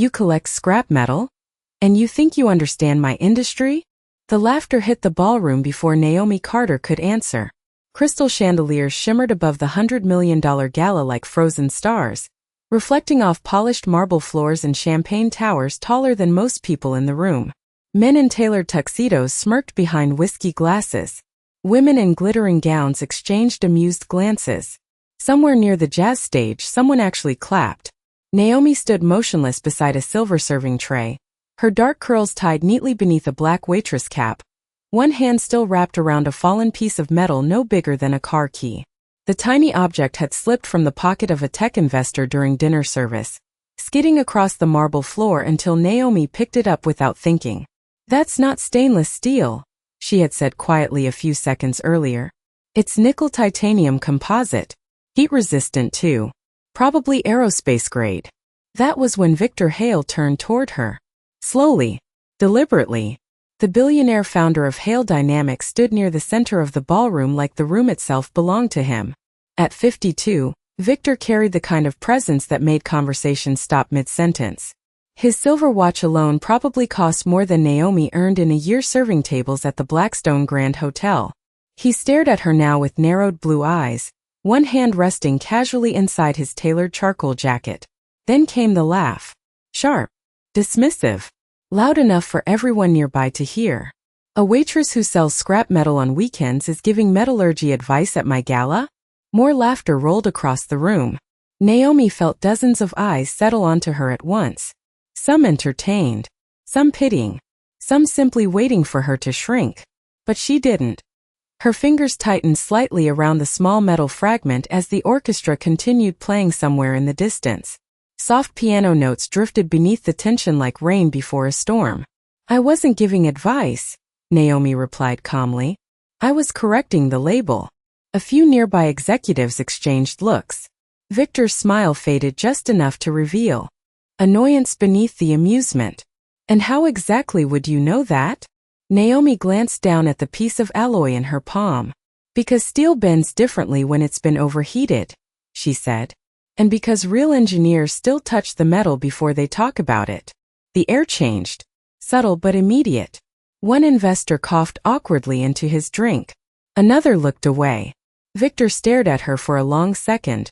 You collect scrap metal? And you think you understand my industry? The laughter hit the ballroom before Naomi Carter could answer. Crystal chandeliers shimmered above the $100 million gala like frozen stars, reflecting off polished marble floors and champagne towers taller than most people in the room. Men in tailored tuxedos smirked behind whiskey glasses. Women in glittering gowns exchanged amused glances. Somewhere near the jazz stage, someone actually clapped. Naomi stood motionless beside a silver serving tray, her dark curls tied neatly beneath a black waitress cap, one hand still wrapped around a fallen piece of metal no bigger than a car key. The tiny object had slipped from the pocket of a tech investor during dinner service, skidding across the marble floor until Naomi picked it up without thinking. "That's not stainless steel," she had said quietly a few seconds earlier. "It's nickel titanium composite. Heat-resistant too. Probably aerospace grade." That was when Victor Hale turned toward her. Slowly, deliberately. The billionaire founder of Hale Dynamics stood near the center of the ballroom like the room itself belonged to him. At 52, Victor carried the kind of presence that made conversation stop mid-sentence. His silver watch alone probably cost more than Naomi earned in a year serving tables at the Blackstone Grand Hotel. He stared at her now with narrowed blue eyes, one hand resting casually inside his tailored charcoal jacket. Then came the laugh. Sharp. Dismissive. Loud enough for everyone nearby to hear. "A waitress who sells scrap metal on weekends is giving metallurgy advice at my gala?" More laughter rolled across the room. Naomi felt dozens of eyes settle onto her at once. Some entertained, some pitying, some simply waiting for her to shrink. But she didn't. Her fingers tightened slightly around the small metal fragment as the orchestra continued playing somewhere in the distance. Soft piano notes drifted beneath the tension like rain before a storm. "I wasn't giving advice," Naomi replied calmly. "I was correcting the label." A few nearby executives exchanged looks. Victor's smile faded just enough to reveal annoyance beneath the amusement. "And how exactly would you know that?" Naomi glanced down at the piece of alloy in her palm. "Because steel bends differently when it's been overheated," she said. "And because real engineers still touch the metal before they talk about it." The air changed. Subtle but immediate. One investor coughed awkwardly into his drink. Another looked away. Victor stared at her for a long second,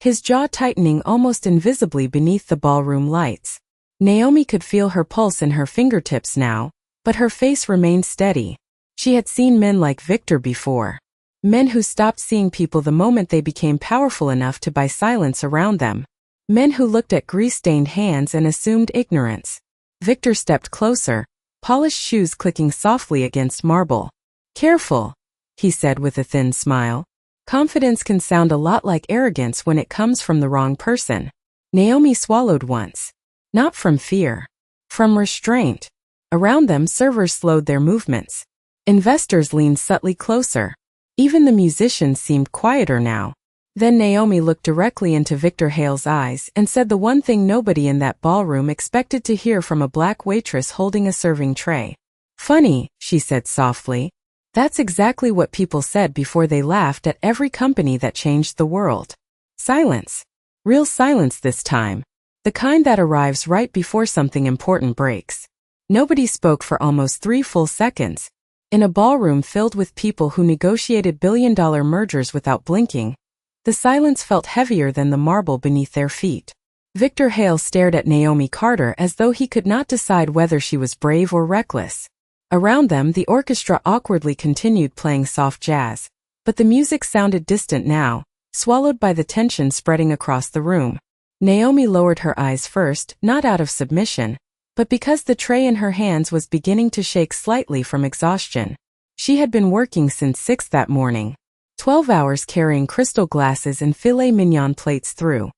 his jaw tightening almost invisibly beneath the ballroom lights. Naomi could feel her pulse in her fingertips now, but her face remained steady. She had seen men like Victor before. Men who stopped seeing people the moment they became powerful enough to buy silence around them. Men who looked at grease-stained hands and assumed ignorance. Victor stepped closer, polished shoes clicking softly against marble. "Careful," he said with a thin smile. "Confidence can sound a lot like arrogance when it comes from the wrong person." Naomi swallowed once. Not from fear. From restraint. Around them, servers slowed their movements. Investors leaned subtly closer. Even the musicians seemed quieter now. Then Naomi looked directly into Victor Hale's eyes and said the one thing nobody in that ballroom expected to hear from a black waitress holding a serving tray. "Funny," she said softly. "That's exactly what people said before they laughed at every company that changed the world." Silence. Real silence this time. The kind that arrives right before something important breaks. Nobody spoke for almost 3 full seconds. In a ballroom filled with people who negotiated billion-dollar mergers without blinking, the silence felt heavier than the marble beneath their feet. Victor Hale stared at Naomi Carter as though he could not decide whether she was brave or reckless. Around them, the orchestra awkwardly continued playing soft jazz, but the music sounded distant now, swallowed by the tension spreading across the room. Naomi lowered her eyes first, not out of submission, but because the tray in her hands was beginning to shake slightly from exhaustion. She had been working since 6 that morning. 12 hours carrying crystal glasses and filet mignon plates through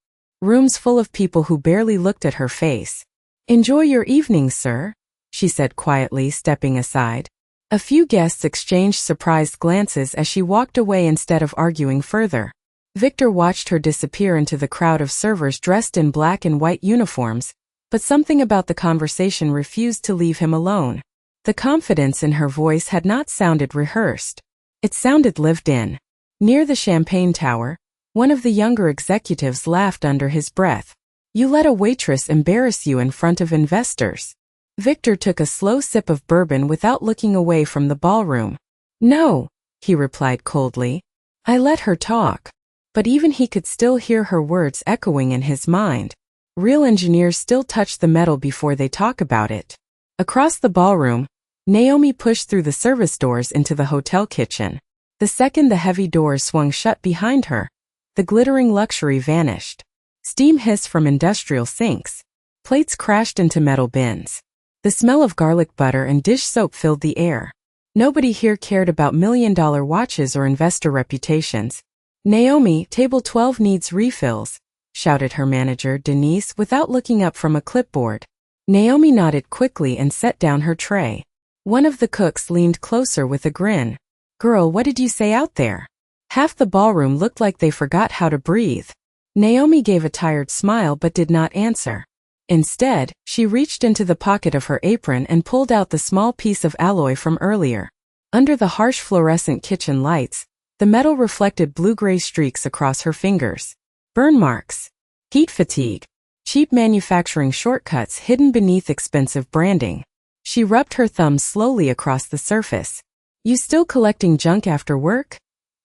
rooms full of people who barely looked at her face. "Enjoy your evening, sir," she said quietly, stepping aside. A few guests exchanged surprised glances as she walked away instead of arguing further. Victor watched her disappear into the crowd of servers dressed in black and white uniforms, but something about the conversation refused to leave him alone. The confidence in her voice had not sounded rehearsed. It sounded lived in. Near the champagne tower, one of the younger executives laughed under his breath. You let a waitress embarrass you in front of investors. Victor took a slow sip of bourbon without looking away from the ballroom. No, he replied coldly. I let her talk. But even he could still hear her words echoing in his mind. Real engineers still touch the metal before they talk about it. Across the ballroom, Naomi pushed through the service doors into the hotel kitchen. The second the heavy doors swung shut behind her, the glittering luxury vanished. Steam hissed from industrial sinks. Plates crashed into metal bins. The smell of garlic butter and dish soap filled the air. Nobody here cared about million-dollar watches or investor reputations. Naomi, table 12 needs refills, shouted her manager, Denise, without looking up from a clipboard. Naomi nodded quickly and set down her tray. One of the cooks leaned closer with a grin. Girl, what did you say out there? Half the ballroom looked like they forgot how to breathe. Naomi gave a tired smile but did not answer. Instead, she reached into the pocket of her apron and pulled out the small piece of alloy from earlier. Under the harsh fluorescent kitchen lights, the metal reflected blue-gray streaks across her fingers. Burn marks. Heat fatigue. Cheap manufacturing shortcuts hidden beneath expensive branding. She rubbed her thumb slowly across the surface. You still collecting junk after work?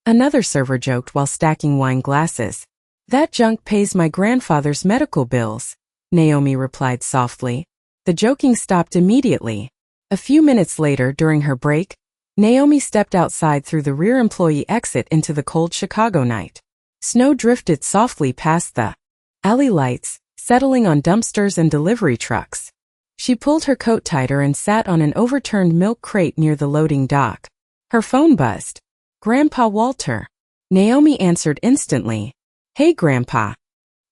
Another server joked while stacking wine glasses. That junk pays my grandfather's medical bills, Naomi replied softly. The joking stopped immediately. A few minutes later, during her break, Naomi stepped outside through the rear employee exit into the cold Chicago night. Snow drifted softly past the alley lights, settling on dumpsters and delivery trucks. She pulled her coat tighter and sat on an overturned milk crate near the loading dock. Her phone buzzed. Grandpa Walter. Naomi answered instantly. Hey, Grandpa.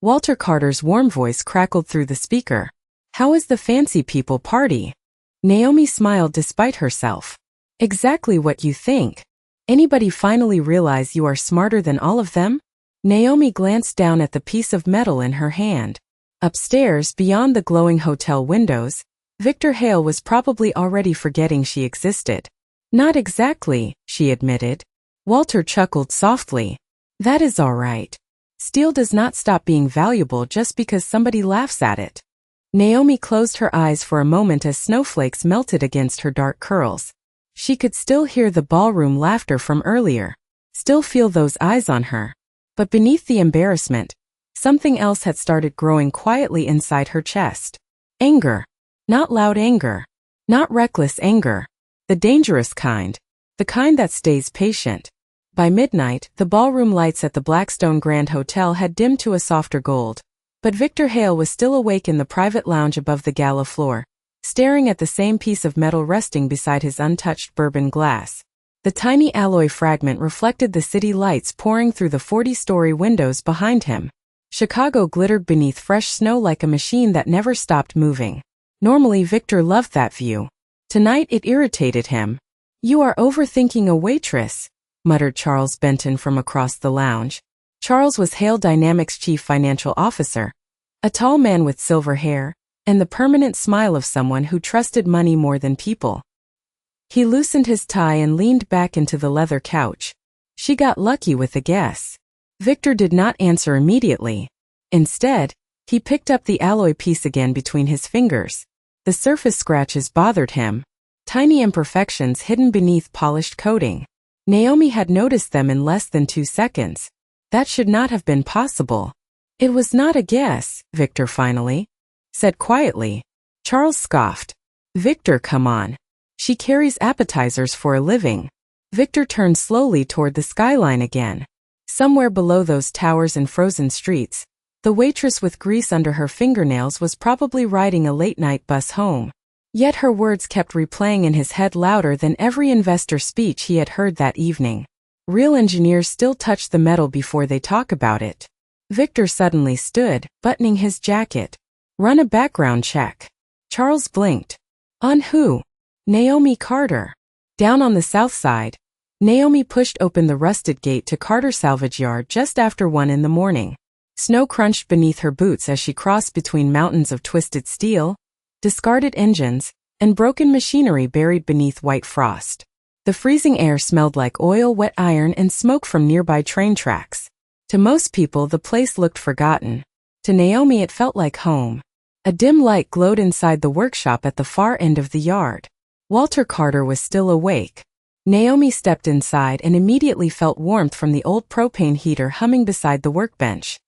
Walter Carter's warm voice crackled through the speaker. How is the fancy people party? Naomi smiled despite herself. Exactly what you think. Anybody finally realize you are smarter than all of them? Naomi glanced down at the piece of metal in her hand. Upstairs, beyond the glowing hotel windows, Victor Hale was probably already forgetting she existed. Not exactly, she admitted. Walter chuckled softly. That is all right. Steel does not stop being valuable just because somebody laughs at it. Naomi closed her eyes for a moment as snowflakes melted against her dark curls. She could still hear the ballroom laughter from earlier, still feel those eyes on her. But beneath the embarrassment, something else had started growing quietly inside her chest. Anger. Not loud anger. Not reckless anger. The dangerous kind. The kind that stays patient. By midnight, the ballroom lights at the Blackstone Grand Hotel had dimmed to a softer gold, but Victor Hale was still awake in the private lounge above the gala floor, staring at the same piece of metal resting beside his untouched bourbon glass. The tiny alloy fragment reflected the city lights pouring through the 40-story windows behind him. Chicago glittered beneath fresh snow like a machine that never stopped moving. Normally Victor loved that view. Tonight it irritated him. You are overthinking a waitress, muttered Charles Benton from across the lounge. Charles was Hale Dynamics' chief financial officer, a tall man with silver hair, and the permanent smile of someone who trusted money more than people. He loosened his tie and leaned back into the leather couch. She got lucky with a guess. Victor did not answer immediately. Instead, he picked up the alloy piece again between his fingers. The surface scratches bothered him, tiny imperfections hidden beneath polished coating. Naomi had noticed them in less than 2 seconds. That should not have been possible. It was not a guess, Victor finally said quietly. Charles scoffed. Victor, come on. She carries appetizers for a living. Victor turned slowly toward the skyline again. Somewhere below those towers and frozen streets, the waitress with grease under her fingernails was probably riding a late-night bus home. Yet her words kept replaying in his head louder than every investor speech he had heard that evening. Real engineers still touch the metal before they talk about it. Victor suddenly stood, buttoning his jacket. Run a background check. Charles blinked. On who? Naomi Carter. Down on the south side, Naomi pushed open the rusted gate to Carter Salvage Yard just after 1 in the morning. Snow crunched beneath her boots as she crossed between mountains of twisted steel, discarded engines, and broken machinery buried beneath white frost. The freezing air smelled like oil, wet iron, and smoke from nearby train tracks. To most people, the place looked forgotten. To Naomi it felt like home. A dim light glowed inside the workshop at the far end of the yard. Walter Carter was still awake. Naomi stepped inside and immediately felt warmth from the old propane heater humming beside the workbench.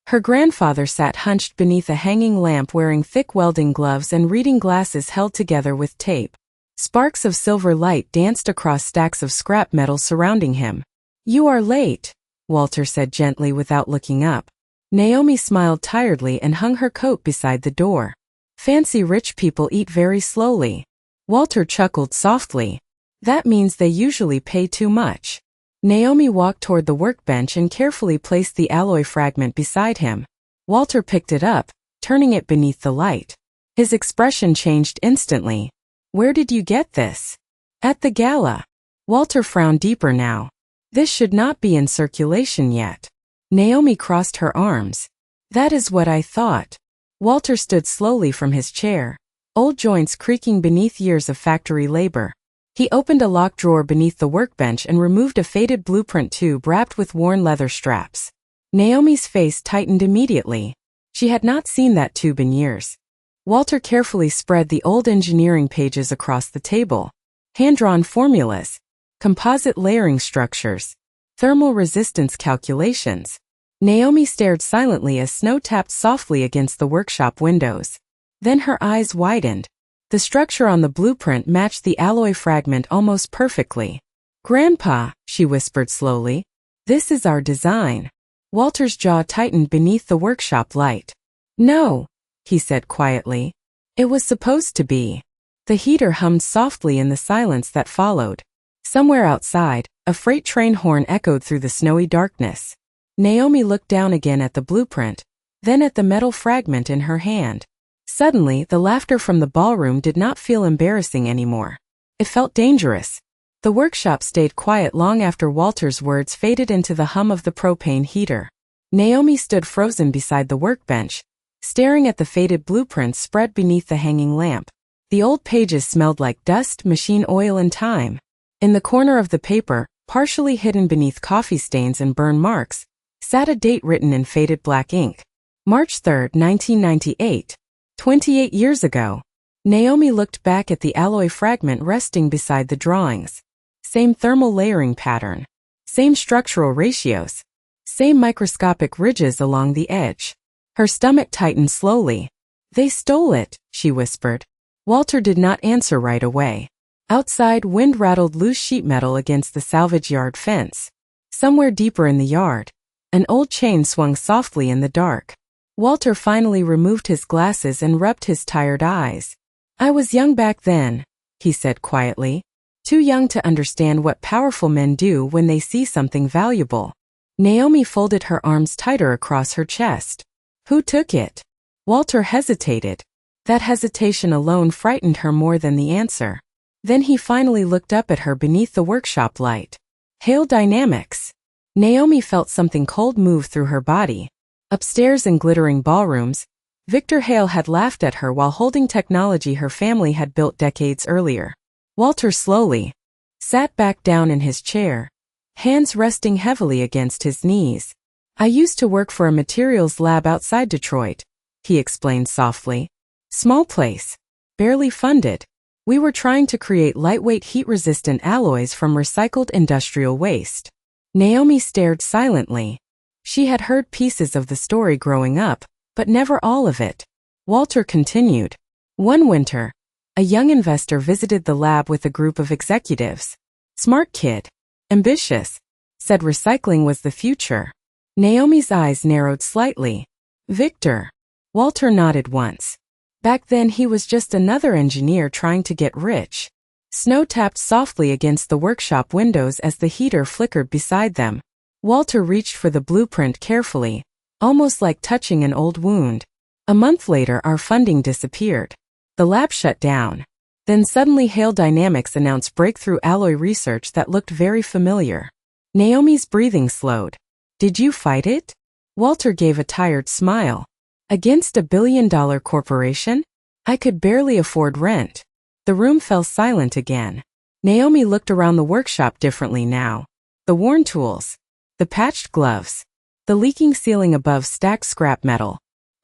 Her grandfather sat hunched beneath a hanging lamp wearing thick welding gloves and reading glasses held together with tape. Sparks of silver light danced across stacks of scrap metal surrounding him. "You are late," Walter said gently without looking up. Naomi smiled tiredly and hung her coat beside the door. "Fancy rich people eat very slowly." Walter chuckled softly. "That means they usually pay too much." Naomi walked toward the workbench and carefully placed the alloy fragment beside him. Walter picked it up, turning it beneath the light. His expression changed instantly. "Where did you get this?" "At the gala." Walter frowned deeper now. "This should not be in circulation yet." Naomi crossed her arms. "That is what I thought." Walter stood slowly from his chair, old joints creaking beneath years of factory labor. He opened a locked drawer beneath the workbench and removed a faded blueprint tube wrapped with worn leather straps. Naomi's face tightened immediately. She had not seen that tube in years. Walter carefully spread the old engineering pages across the table. Hand-drawn formulas, composite layering structures, thermal resistance calculations. Naomi stared silently as snow tapped softly against the workshop windows. Then her eyes widened. The structure on the blueprint matched the alloy fragment almost perfectly. "Grandpa," she whispered slowly, "this is our design." Walter's jaw tightened beneath the workshop light. "No," he said quietly. "It was supposed to be." The heater hummed softly in the silence that followed. Somewhere outside, a freight train horn echoed through the snowy darkness. Naomi looked down again at the blueprint, then at the metal fragment in her hand. Suddenly, the laughter from the ballroom did not feel embarrassing anymore. It felt dangerous. The workshop stayed quiet long after Walter's words faded into the hum of the propane heater. Naomi stood frozen beside the workbench, staring at the faded blueprints spread beneath the hanging lamp. The old pages smelled like dust, machine oil, and time. In the corner of the paper, partially hidden beneath coffee stains and burn marks, sat a date written in faded black ink. March 3, 1998. 28 years ago. Naomi looked back at the alloy fragment resting beside the drawings. Same thermal layering pattern. Same structural ratios. Same microscopic ridges along the edge. Her stomach tightened slowly. "They stole it," she whispered. Walter did not answer right away. Outside, wind rattled loose sheet metal against the salvage yard fence. Somewhere deeper in the yard, an old chain swung softly in the dark. Walter finally removed his glasses and rubbed his tired eyes. "I was young back then," he said quietly. "Too young to understand what powerful men do when they see something valuable." Naomi folded her arms tighter across her chest. "Who took it?" Walter hesitated. That hesitation alone frightened her more than the answer. Then he finally looked up at her beneath the workshop light. "Hale Dynamics." Naomi felt something cold move through her body. Upstairs in glittering ballrooms, Victor Hale had laughed at her while holding technology her family had built decades earlier. Walter slowly sat back down in his chair, hands resting heavily against his knees. "I used to work for a materials lab outside Detroit," he explained softly. "Small place, barely funded. We were trying to create lightweight heat-resistant alloys from recycled industrial waste." Naomi stared silently. She had heard pieces of the story growing up, but never all of it. Walter continued. "One winter, a young investor visited the lab with a group of executives. Smart kid, ambitious, said recycling was the future." Naomi's eyes narrowed slightly. "Victor." Walter nodded once. "Back then he was just another engineer trying to get rich." Snow tapped softly against the workshop windows as the heater flickered beside them. Walter reached for the blueprint carefully, almost like touching an old wound. A month later, our funding disappeared. The lab shut down. Then suddenly Hale Dynamics announced breakthrough alloy research that looked very familiar. Naomi's breathing slowed. "Did you fight it?" Walter gave a tired smile. "Against a billion-dollar corporation? I could barely afford rent." The room fell silent again. Naomi looked around the workshop differently now. The worn tools, the patched gloves, the leaking ceiling above stacked scrap metal.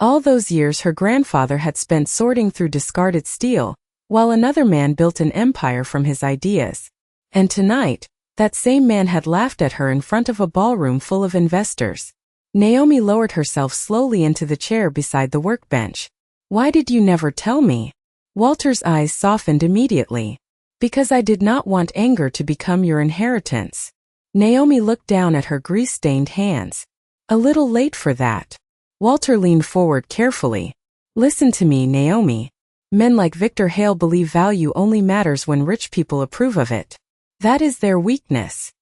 All those years her grandfather had spent sorting through discarded steel, while another man built an empire from his ideas. And tonight, that same man had laughed at her in front of a ballroom full of investors. Naomi lowered herself slowly into the chair beside the workbench. "Why did you never tell me?" Walter's eyes softened immediately. "Because I did not want anger to become your inheritance." Naomi looked down at her grease-stained hands. "A little late for that." Walter leaned forward carefully. "Listen to me, Naomi. Men like Victor Hale believe value only matters when rich people approve of it. That is their weakness."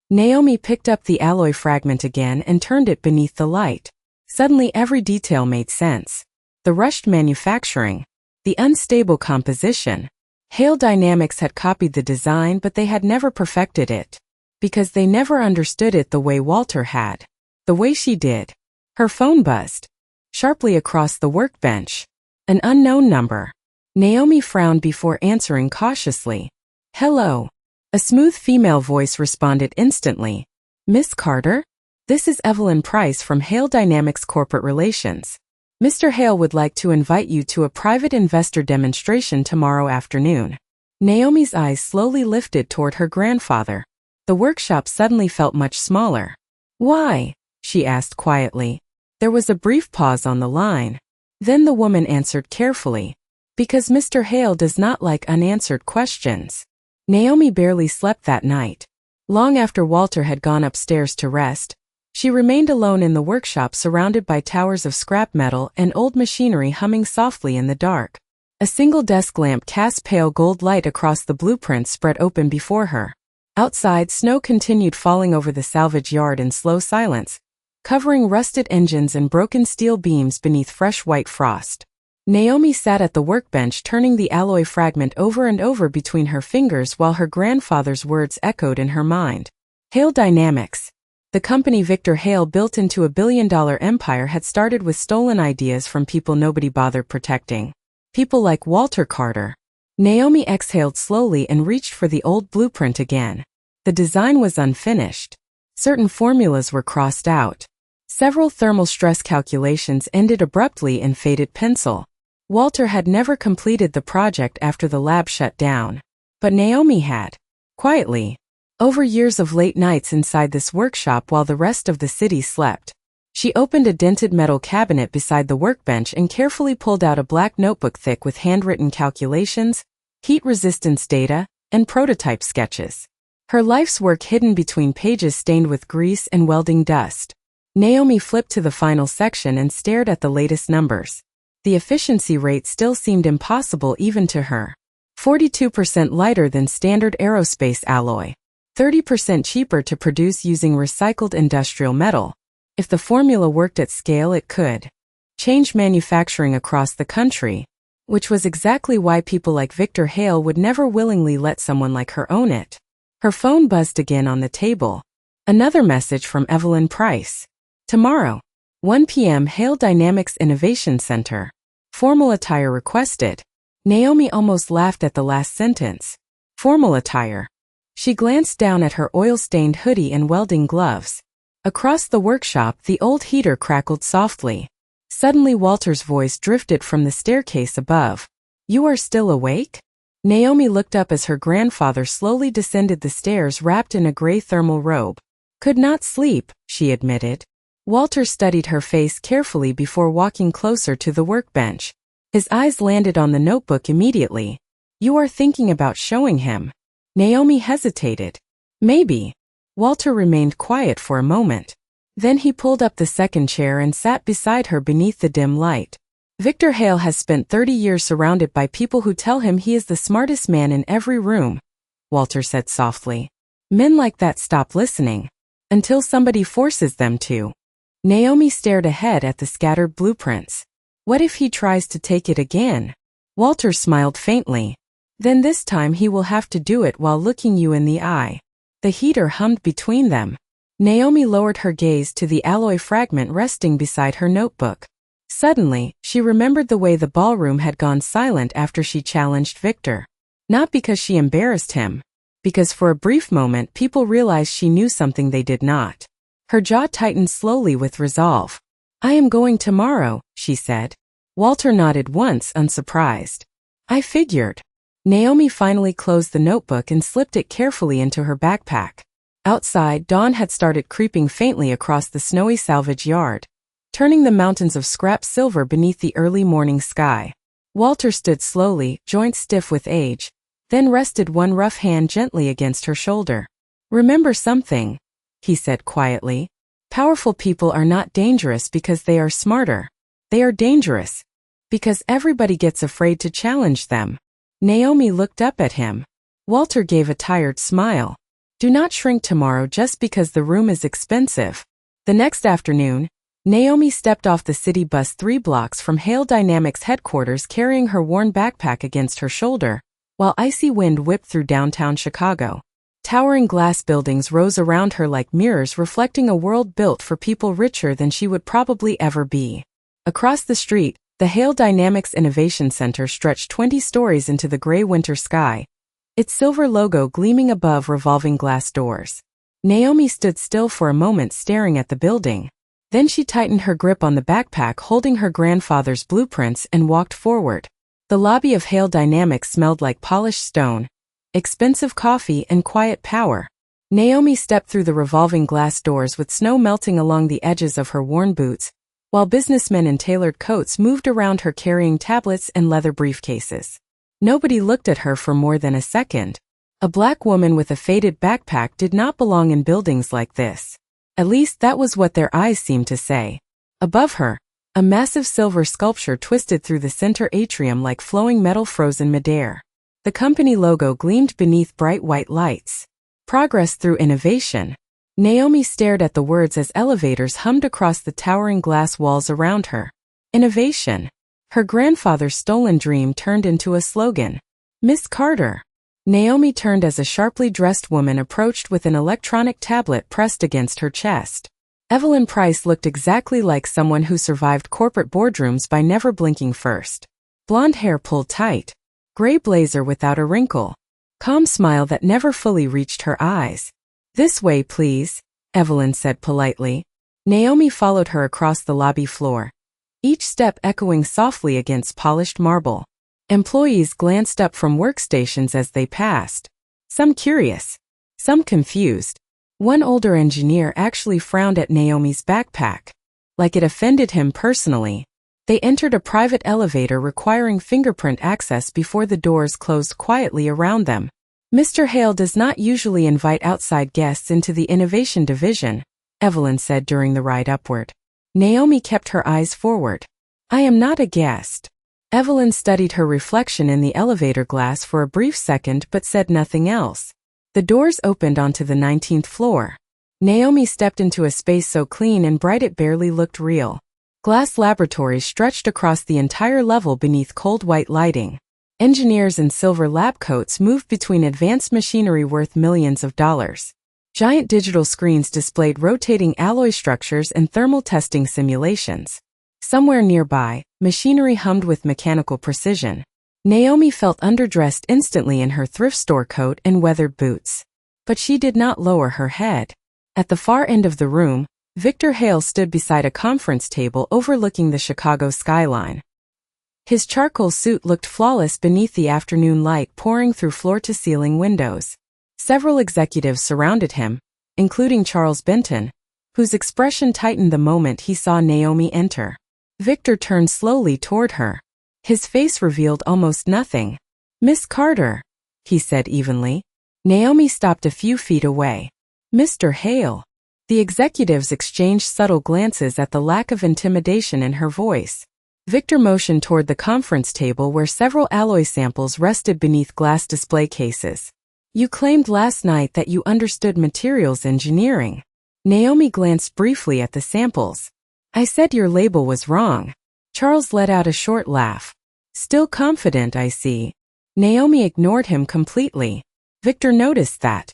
Naomi picked up the alloy fragment again and turned it beneath the light. Suddenly every detail made sense. The rushed manufacturing. The unstable composition. Hale Dynamics had copied the design, but they had never perfected it. Because they never understood it the way Walter had. The way she did. Her phone buzzed. Sharply across the workbench. An unknown number. Naomi frowned before answering cautiously. "Hello." A smooth female voice responded instantly. "Miss Carter? This is Evelyn Price from Hale Dynamics Corporate Relations. Mr. Hale would like to invite you to a private investor demonstration tomorrow afternoon." Naomi's eyes slowly lifted toward her grandfather. The workshop suddenly felt much smaller. "Why?" she asked quietly. There was a brief pause on the line. Then the woman answered carefully. "Because Mr. Hale does not like unanswered questions." Naomi barely slept that night. Long after Walter had gone upstairs to rest, she remained alone in the workshop surrounded by towers of scrap metal and old machinery humming softly in the dark. A single desk lamp cast pale gold light across the blueprints spread open before her. Outside, snow continued falling over the salvage yard in slow silence, covering rusted engines and broken steel beams beneath fresh white frost. Naomi sat at the workbench turning the alloy fragment over and over between her fingers while her grandfather's words echoed in her mind. Hale Dynamics. The company Victor Hale built into a billion-dollar empire had started with stolen ideas from people nobody bothered protecting. People like Walter Carter. Naomi exhaled slowly and reached for the old blueprint again. The design was unfinished. Certain formulas were crossed out. Several thermal stress calculations ended abruptly in faded pencil. Walter had never completed the project after the lab shut down. But Naomi had. Quietly. Over years of late nights inside this workshop while the rest of the city slept. She opened a dented metal cabinet beside the workbench and carefully pulled out a black notebook thick with handwritten calculations, heat resistance data, and prototype sketches. Her life's work hidden between pages stained with grease and welding dust. Naomi flipped to the final section and stared at the latest numbers. The efficiency rate still seemed impossible even to her. 42% lighter than standard aerospace alloy. 30% cheaper to produce using recycled industrial metal. If the formula worked at scale, it could change manufacturing across the country, which was exactly why people like Victor Hale would never willingly let someone like her own it. Her phone buzzed again on the table. Another message from Evelyn Price. "Tomorrow, 1 p.m. Hale Dynamics Innovation Center. Formal attire requested." Naomi almost laughed at the last sentence. Formal attire. She glanced down at her oil-stained hoodie and welding gloves. Across the workshop, the old heater crackled softly. Suddenly Walter's voice drifted from the staircase above. "You are still awake?" Naomi looked up as her grandfather slowly descended the stairs wrapped in a gray thermal robe. "Could not sleep," she admitted. Walter studied her face carefully before walking closer to the workbench. His eyes landed on the notebook immediately. "You are thinking about showing him." Naomi hesitated. "Maybe." Walter remained quiet for a moment. Then he pulled up the second chair and sat beside her beneath the dim light. "Victor Hale has spent 30 years surrounded by people who tell him he is the smartest man in every room," Walter said softly. "Men like that stop listening. Until somebody forces them to." Naomi stared ahead at the scattered blueprints. What if he tries to take it again? Walter smiled faintly. Then this time he will have to do it while looking you in the eye. The heater hummed between them. Naomi lowered her gaze to the alloy fragment resting beside her notebook. Suddenly, she remembered the way the ballroom had gone silent after she challenged Victor. Not because she embarrassed him. Because for a brief moment people realized she knew something they did not. Her jaw tightened slowly with resolve. I am going tomorrow, she said. Walter nodded once, unsurprised. I figured. Naomi finally closed the notebook and slipped it carefully into her backpack. Outside, dawn had started creeping faintly across the snowy salvage yard, turning the mountains of scrap silver beneath the early morning sky. Walter stood slowly, joints stiff with age, then rested one rough hand gently against her shoulder. Remember something, he said quietly. Powerful people are not dangerous because they are smarter. They are dangerous because everybody gets afraid to challenge them. Naomi looked up at him. Walter gave a tired smile. Do not shrink tomorrow just because the room is expensive. The next afternoon, Naomi stepped off the city bus 3 blocks from Hale Dynamics headquarters carrying her worn backpack against her shoulder, while icy wind whipped through downtown Chicago. Towering glass buildings rose around her like mirrors reflecting a world built for people richer than she would probably ever be. Across the street, the Hale Dynamics Innovation Center stretched 20 stories into the gray winter sky, its silver logo gleaming above revolving glass doors. Naomi stood still for a moment staring at the building. Then she tightened her grip on the backpack holding her grandfather's blueprints and walked forward. The lobby of Hale Dynamics smelled like polished stone, expensive coffee, and quiet power. Naomi stepped through the revolving glass doors with snow melting along the edges of her worn boots, while businessmen in tailored coats moved around her carrying tablets and leather briefcases. Nobody looked at her for more than a second. A black woman with a faded backpack did not belong in buildings like this. At least that was what their eyes seemed to say. Above her, a massive silver sculpture twisted through the center atrium like flowing metal frozen midair. The company logo gleamed beneath bright white lights. Progress through innovation. Naomi stared at the words as elevators hummed across the towering glass walls around her. Innovation. Her grandfather's stolen dream turned into a slogan. Miss Carter. Naomi turned as a sharply dressed woman approached with an electronic tablet pressed against her chest. Evelyn Price looked exactly like someone who survived corporate boardrooms by never blinking first. Blonde hair pulled tight. Gray blazer without a wrinkle. Calm smile that never fully reached her eyes. This way, please, Evelyn said politely. Naomi followed her across the lobby floor, each step echoing softly against polished marble. Employees glanced up from workstations as they passed. Some curious, some confused. One older engineer actually frowned at Naomi's backpack, like it offended him personally. They entered a private elevator requiring fingerprint access before the doors closed quietly around them. Mr. Hale does not usually invite outside guests into the innovation division, Evelyn said during the ride upward. Naomi kept her eyes forward. I am not a guest. Evelyn studied her reflection in the elevator glass for a brief second but said nothing else. The doors opened onto the 19th floor. Naomi stepped into a space so clean and bright it barely looked real. Glass laboratories stretched across the entire level beneath cold white lighting. Engineers in silver lab coats moved between advanced machinery worth millions of dollars. Giant digital screens displayed rotating alloy structures and thermal testing simulations. Somewhere nearby, machinery hummed with mechanical precision. Naomi felt underdressed instantly in her thrift store coat and weathered boots. But she did not lower her head. At the far end of the room, Victor Hale stood beside a conference table overlooking the Chicago skyline. His charcoal suit looked flawless beneath the afternoon light pouring through floor-to-ceiling windows. Several executives surrounded him, including Charles Benton, whose expression tightened the moment he saw Naomi enter. Victor turned slowly toward her. His face revealed almost nothing. Miss Carter, he said evenly. Naomi stopped a few feet away. Mr. Hale. The executives exchanged subtle glances at the lack of intimidation in her voice. Victor motioned toward the conference table where several alloy samples rested beneath glass display cases. You claimed last night that you understood materials engineering. Naomi glanced briefly at the samples. I said your label was wrong. Charles let out a short laugh. Still confident, I see. Naomi ignored him completely. Victor noticed that.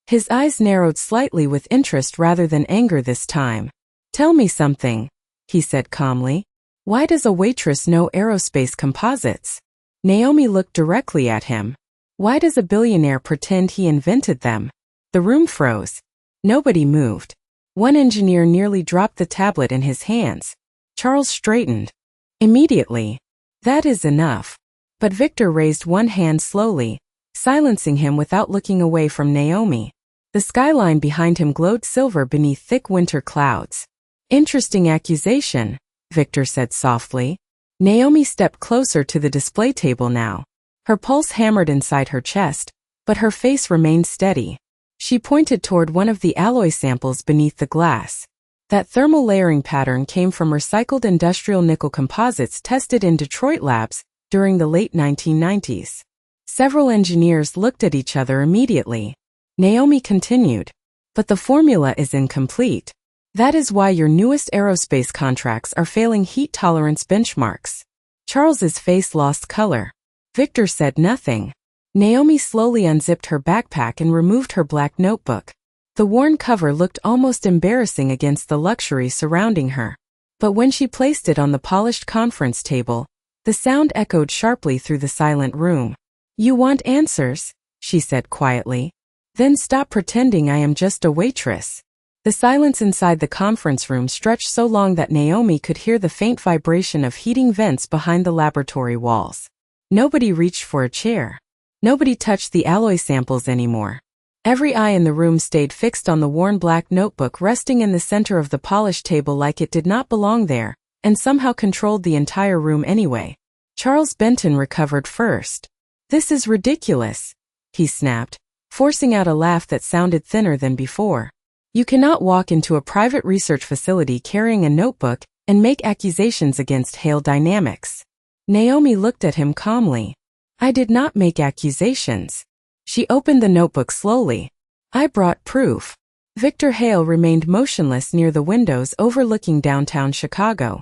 His eyes narrowed slightly with interest rather than anger this time. Tell me something, he said calmly. Why does a waitress know aerospace composites? Naomi looked directly at him. Why does a billionaire pretend he invented them? The room froze. Nobody moved. One engineer nearly dropped the tablet in his hands. Charles straightened. Immediately. That is enough. But Victor raised one hand slowly, silencing him without looking away from Naomi. The skyline behind him glowed silver beneath thick winter clouds. Interesting accusation, Victor said softly. Naomi stepped closer to the display table now. Her pulse hammered inside her chest, but her face remained steady. She pointed toward one of the alloy samples beneath the glass. That thermal layering pattern came from recycled industrial nickel composites tested in Detroit labs during the late 1990s. Several engineers looked at each other immediately. Naomi continued. But the formula is incomplete. That is why your newest aerospace contracts are failing heat tolerance benchmarks. Charles's face lost color. Victor said nothing. Naomi slowly unzipped her backpack and removed her black notebook. The worn cover looked almost embarrassing against the luxury surrounding her. But when she placed it on the polished conference table, the sound echoed sharply through the silent room. You want answers? She said quietly. Then stop pretending I am just a waitress. The silence inside the conference room stretched so long that Naomi could hear the faint vibration of heating vents behind the laboratory walls. Nobody reached for a chair. Nobody touched the alloy samples anymore. Every eye in the room stayed fixed on the worn black notebook resting in the center of the polished table like it did not belong there, and somehow controlled the entire room anyway. Charles Benton recovered first. This is ridiculous, he snapped, forcing out a laugh that sounded thinner than before. You cannot walk into a private research facility carrying a notebook and make accusations against Hale Dynamics. Naomi looked at him calmly. I did not make accusations. She opened the notebook slowly. I brought proof. Victor Hale remained motionless near the windows overlooking downtown Chicago.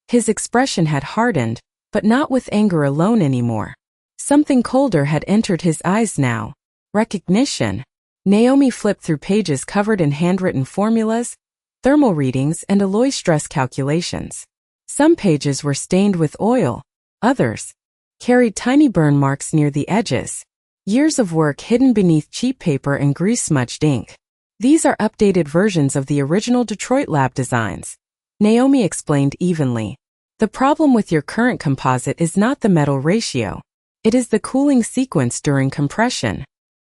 His expression had hardened, but not with anger alone anymore. Something colder had entered his eyes now. Recognition. Naomi flipped through pages covered in handwritten formulas, thermal readings, and alloy stress calculations. Some pages were stained with oil. Others carried tiny burn marks near the edges. Years of work hidden beneath cheap paper and grease-smudged ink. These are updated versions of the original Detroit lab designs, Naomi explained evenly. The problem with your current composite is not the metal ratio. It is the cooling sequence during compression.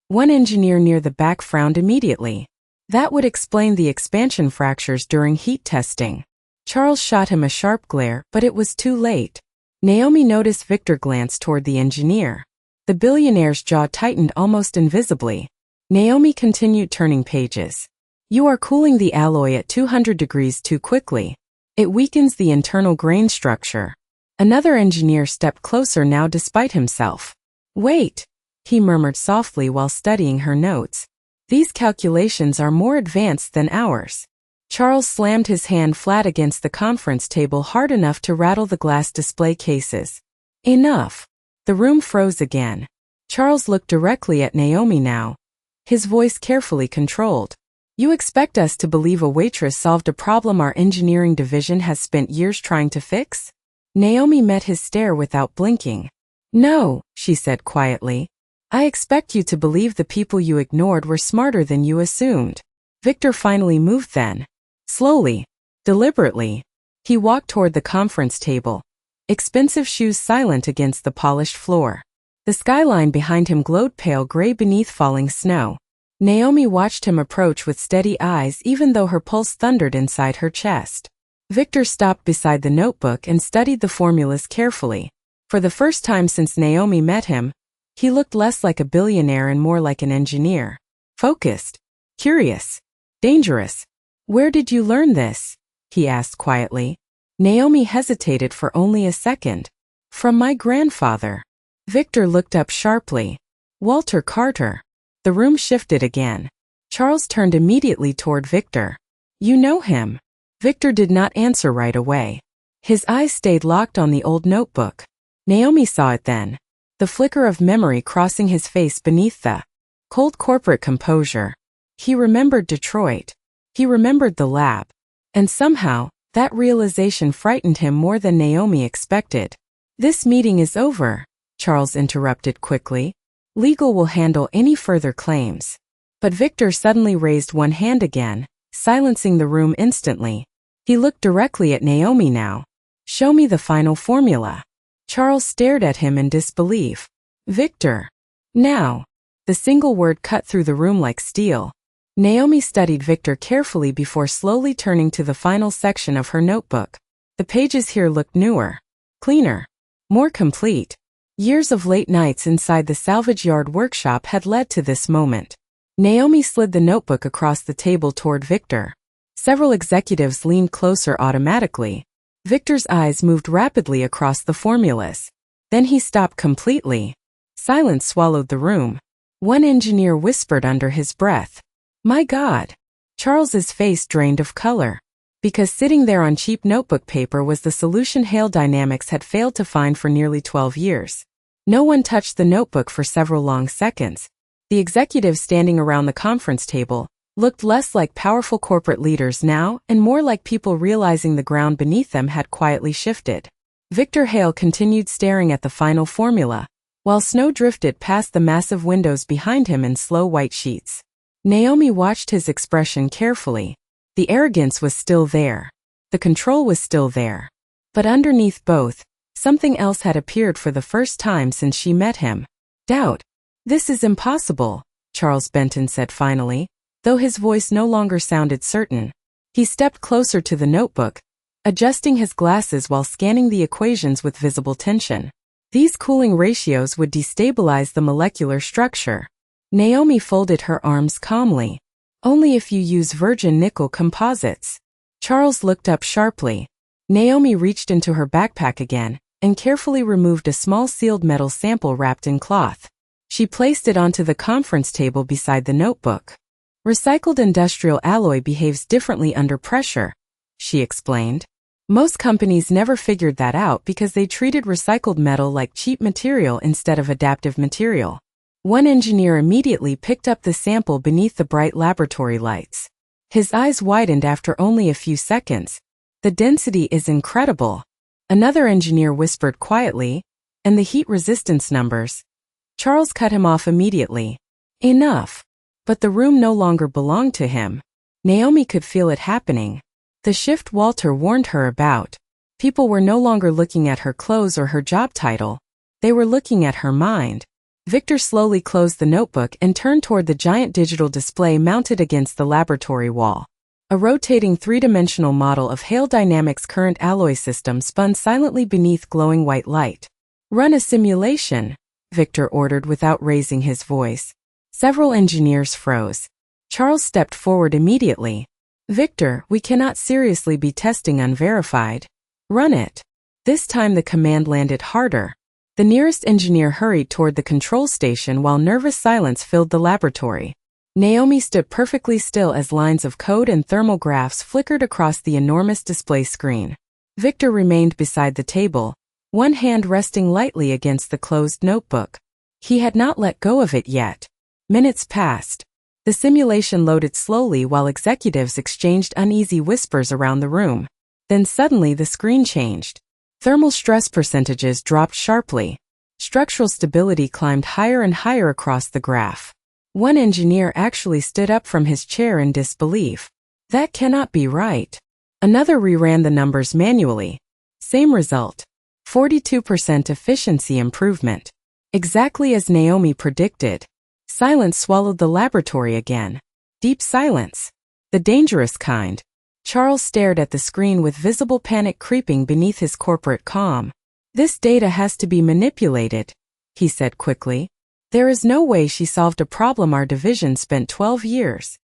One engineer near the back frowned immediately. That would explain the expansion fractures during heat testing. Charles shot him a sharp glare, but it was too late. Naomi noticed Victor glance toward the engineer. The billionaire's jaw tightened almost invisibly. Naomi continued turning pages. You are cooling the alloy at 200 degrees too quickly. It weakens the internal grain structure. Another engineer stepped closer now despite himself. Wait, he murmured softly while studying her notes. These calculations are more advanced than ours. Charles slammed his hand flat against the conference table hard enough to rattle the glass display cases. Enough. The room froze again. Charles looked directly at Naomi now, his voice carefully controlled. You expect us to believe a waitress solved a problem our engineering division has spent years trying to fix? Naomi met his stare without blinking. No, she said quietly. I expect you to believe the people you ignored were smarter than you assumed. Victor finally moved then. Slowly, deliberately, he walked toward the conference table, expensive shoes silent against the polished floor. The skyline behind him glowed pale gray beneath falling snow. Naomi watched him approach with steady eyes even though her pulse thundered inside her chest. Victor stopped beside the notebook and studied the formulas carefully. For the first time since Naomi met him, he looked less like a billionaire and more like an engineer. Focused, curious, dangerous. Where did you learn this? He asked quietly. Naomi hesitated for only a second. From my grandfather. Victor looked up sharply. Walter Carter. The room shifted again. Charles turned immediately toward Victor. You know him. Victor did not answer right away. His eyes stayed locked on the old notebook. Naomi saw it then. The flicker of memory crossing his face beneath the cold corporate composure. He remembered Detroit. He remembered the lab. And somehow, that realization frightened him more than Naomi expected. This meeting is over, Charles interrupted quickly. Legal will handle any further claims. But Victor suddenly raised one hand again, silencing the room instantly. He looked directly at Naomi now. "Show me the final formula." Charles stared at him in disbelief. "Victor." "Now." The single word cut through the room like steel. Naomi studied Victor carefully before slowly turning to the final section of her notebook. The pages here looked newer, cleaner, more complete. Years of late nights inside the salvage yard workshop had led to this moment. Naomi slid the notebook across the table toward Victor. Several executives leaned closer automatically. Victor's eyes moved rapidly across the formulas. Then he stopped completely. Silence swallowed the room. One engineer whispered under his breath, "My God." Charles's face drained of color. Because sitting there on cheap notebook paper was the solution Hale Dynamics had failed to find for nearly 12 years. No one touched the notebook for several long seconds. The executives standing around the conference table looked less like powerful corporate leaders now and more like people realizing the ground beneath them had quietly shifted. Victor Hale continued staring at the final formula, while snow drifted past the massive windows behind him in slow white sheets. Naomi watched his expression carefully. The arrogance was still there. The control was still there. But underneath both, something else had appeared for the first time since she met him. Doubt. "This is impossible," Charles Benton said finally, though his voice no longer sounded certain. He stepped closer to the notebook, adjusting his glasses while scanning the equations with visible tension. These cooling ratios would destabilize the molecular structure. Naomi folded her arms calmly. "Only if you use virgin nickel composites." Charles looked up sharply. Naomi reached into her backpack again and carefully removed a small sealed metal sample wrapped in cloth. She placed it onto the conference table beside the notebook. "Recycled industrial alloy behaves differently under pressure," she explained. "Most companies never figured that out because they treated recycled metal like cheap material instead of adaptive material." One engineer immediately picked up the sample beneath the bright laboratory lights. His eyes widened after only a few seconds. "The density is incredible." Another engineer whispered quietly, "And the heat resistance numbers." Charles cut him off immediately. Enough. But the room no longer belonged to him. Naomi could feel it happening. The shift Walter warned her about. People were no longer looking at her clothes or her job title. They were looking at her mind. Victor slowly closed the notebook and turned toward the giant digital display mounted against the laboratory wall. A rotating three-dimensional model of Hale Dynamics' current alloy system spun silently beneath glowing white light. "Run a simulation," Victor ordered without raising his voice. Several engineers froze. Charles stepped forward immediately. "Victor, we cannot seriously be testing unverified. Run it." This time the command landed harder. The nearest engineer hurried toward the control station while nervous silence filled the laboratory. Naomi stood perfectly still as lines of code and thermal graphs flickered across the enormous display screen. Victor remained beside the table, one hand resting lightly against the closed notebook. He had not let go of it yet. Minutes passed. The simulation loaded slowly while executives exchanged uneasy whispers around the room. Then suddenly the screen changed. Thermal stress percentages dropped sharply. Structural stability climbed higher and higher across the graph. One engineer actually stood up from his chair in disbelief. "That cannot be right." Another reran the numbers manually. Same result. 42% efficiency improvement. Exactly as Naomi predicted. Silence swallowed the laboratory again. Deep silence. The dangerous kind. Charles stared at the screen with visible panic creeping beneath his corporate calm. "This data has to be manipulated," he said quickly. "There is no way she solved a problem our division spent 12 years.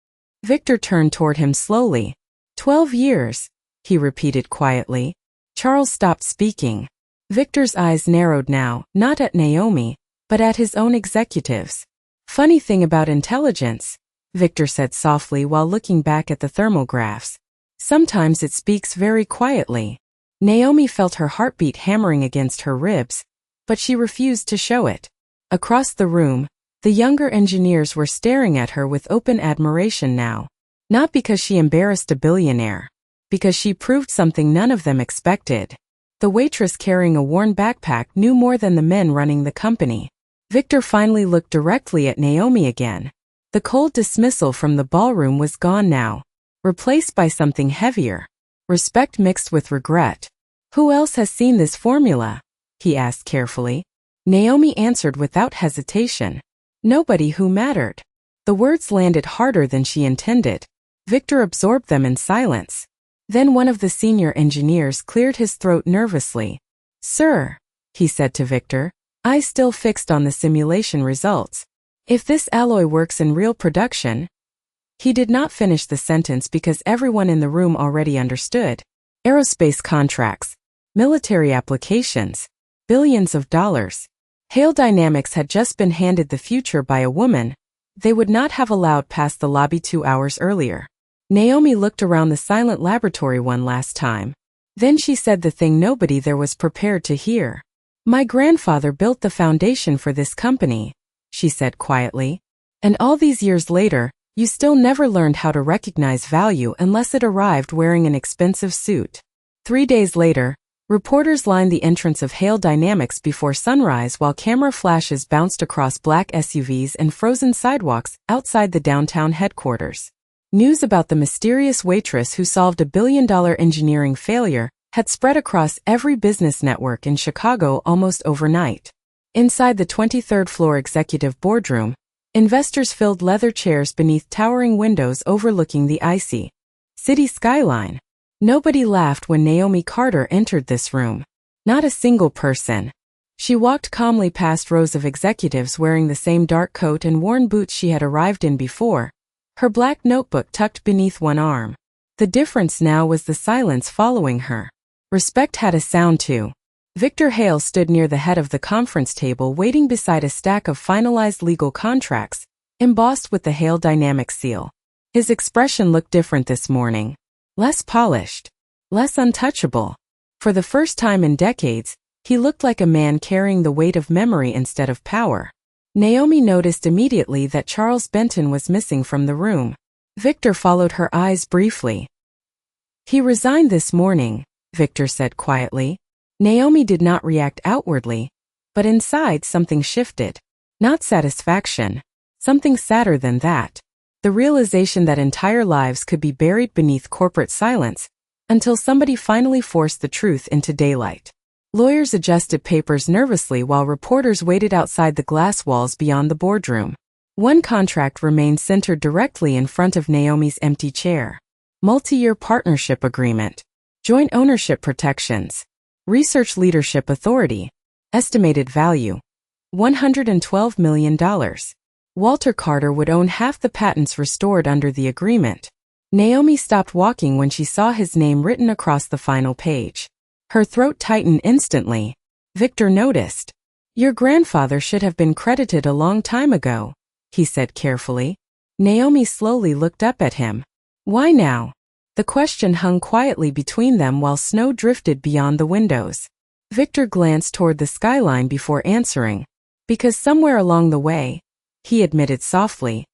Victor turned toward him slowly. 12 years, he repeated quietly. Charles stopped speaking. Victor's eyes narrowed now, not at Naomi, but at his own executives. "Funny thing about intelligence," Victor said softly while looking back at the thermographs. "Sometimes it speaks very quietly." Naomi felt her heartbeat hammering against her ribs, but she refused to show it. Across the room, the younger engineers were staring at her with open admiration now. Not because she embarrassed a billionaire. Because she proved something none of them expected. The waitress carrying a worn backpack knew more than the men running the company. Victor finally looked directly at Naomi again. The cold dismissal from the ballroom was gone now. replaced by something heavier. Respect mixed with regret. Who else has seen this formula? He asked carefully. Naomi answered without hesitation. Nobody who mattered. The words landed harder than she intended. Victor absorbed them in silence. Then one of the senior engineers cleared his throat nervously. Sir, he said to Victor, eyes still fixed on the simulation results. If this alloy works in real production. He did not finish the sentence because everyone in the room already understood. Aerospace contracts. Military applications. Billions of dollars. Hale Dynamics had just been handed the future by a woman they would not have allowed past the lobby 2 hours earlier. Naomi looked around the silent laboratory one last time. Then she said the thing nobody there was prepared to hear. My grandfather built the foundation for this company, she said quietly. And all these years later, you still never learned how to recognize value unless it arrived wearing an expensive suit. 3 days later, reporters lined the entrance of Hale Dynamics before sunrise while camera flashes bounced across black SUVs and frozen sidewalks outside the downtown headquarters. News about the mysterious waitress who solved a billion-dollar engineering failure had spread across every business network in Chicago almost overnight. Inside the 23rd floor executive boardroom, investors filled leather chairs beneath towering windows overlooking the icy city skyline. Nobody laughed when Naomi Carter entered this room. Not a single person. She walked calmly past rows of executives wearing the same dark coat and worn boots she had arrived in before, her black notebook tucked beneath one arm. The difference now was the silence following her. Respect had a sound too. Victor Hale stood near the head of the conference table waiting beside a stack of finalized legal contracts, embossed with the Hale Dynamics seal. His expression looked different this morning. Less polished. Less untouchable. For the first time in decades, he looked like a man carrying the weight of memory instead of power. Naomi noticed immediately that Charles Benton was missing from the room. Victor followed her eyes briefly. He resigned this morning, Victor said quietly. Naomi did not react outwardly, but inside something shifted. Not satisfaction. Something sadder than that. The realization that entire lives could be buried beneath corporate silence until somebody finally forced the truth into daylight. Lawyers adjusted papers nervously while reporters waited outside the glass walls beyond the boardroom. One contract remained centered directly in front of Naomi's empty chair. Multi-year partnership agreement. Joint ownership protections. Research Leadership Authority. Estimated value. $112 million. Walter Carter would own half the patents restored under the agreement. Naomi stopped walking when she saw his name written across the final page. Her throat tightened instantly. Victor noticed. Your grandfather should have been credited a long time ago, he said carefully. Naomi slowly looked up at him. Why now? The question hung quietly between them while snow drifted beyond the windows. Victor glanced toward the skyline before answering. Because somewhere along the way, he admitted softly,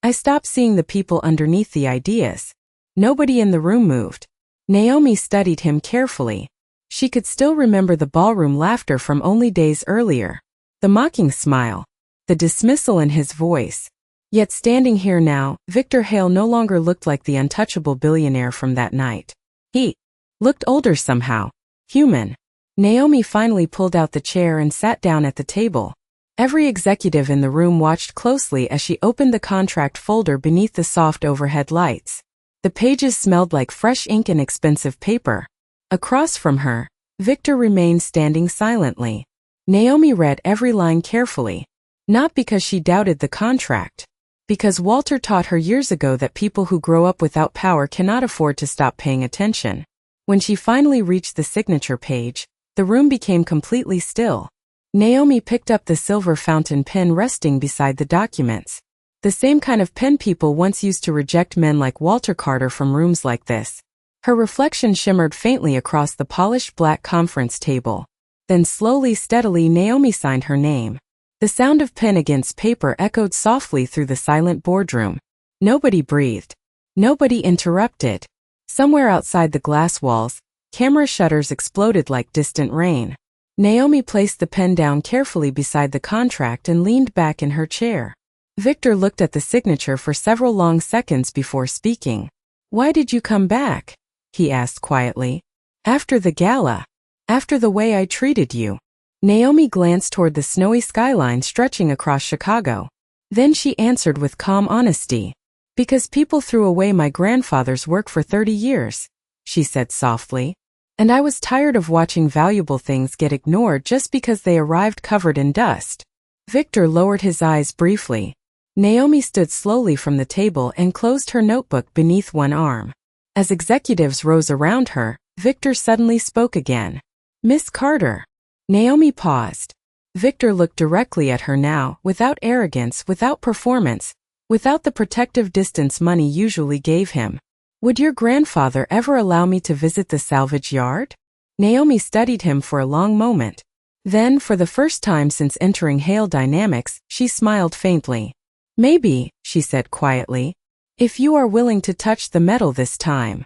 I stopped seeing the people underneath the ideas. Nobody in the room moved. Naomi studied him carefully. She could still remember the ballroom laughter from only days earlier. The mocking smile. The dismissal in his voice. Yet standing here now, Victor Hale no longer looked like the untouchable billionaire from that night. He looked older somehow. Human. Naomi finally pulled out the chair and sat down at the table. Every executive in the room watched closely as she opened the contract folder beneath the soft overhead lights. The pages smelled like fresh ink and expensive paper. Across from her, Victor remained standing silently. Naomi read every line carefully. Not because she doubted the contract. Because Walter taught her years ago that people who grow up without power cannot afford to stop paying attention. When she finally reached the signature page, the room became completely still. Naomi picked up the silver fountain pen resting beside the documents. The same kind of pen people once used to reject men like Walter Carter from rooms like this. Her reflection shimmered faintly across the polished black conference table. Then slowly, steadily, Naomi signed her name. The sound of pen against paper echoed softly through the silent boardroom. Nobody breathed. Nobody interrupted. Somewhere outside the glass walls, camera shutters exploded like distant rain. Naomi placed the pen down carefully beside the contract and leaned back in her chair. Victor looked at the signature for several long seconds before speaking. Why did you come back? He asked quietly. After the gala. After the way I treated you. Naomi glanced toward the snowy skyline stretching across Chicago. Then she answered with calm honesty. Because people threw away my grandfather's work for 30 years, she said softly. And I was tired of watching valuable things get ignored just because they arrived covered in dust. Victor lowered his eyes briefly. Naomi stood slowly from the table and closed her notebook beneath one arm. As executives rose around her, Victor suddenly spoke again. Miss Carter. Naomi paused. Victor looked directly at her now, without arrogance, without performance, without the protective distance money usually gave him. Would your grandfather ever allow me to visit the salvage yard? Naomi studied him for a long moment. Then, for the first time since entering Hale Dynamics, she smiled faintly. Maybe, she said quietly, if you are willing to touch the metal this time.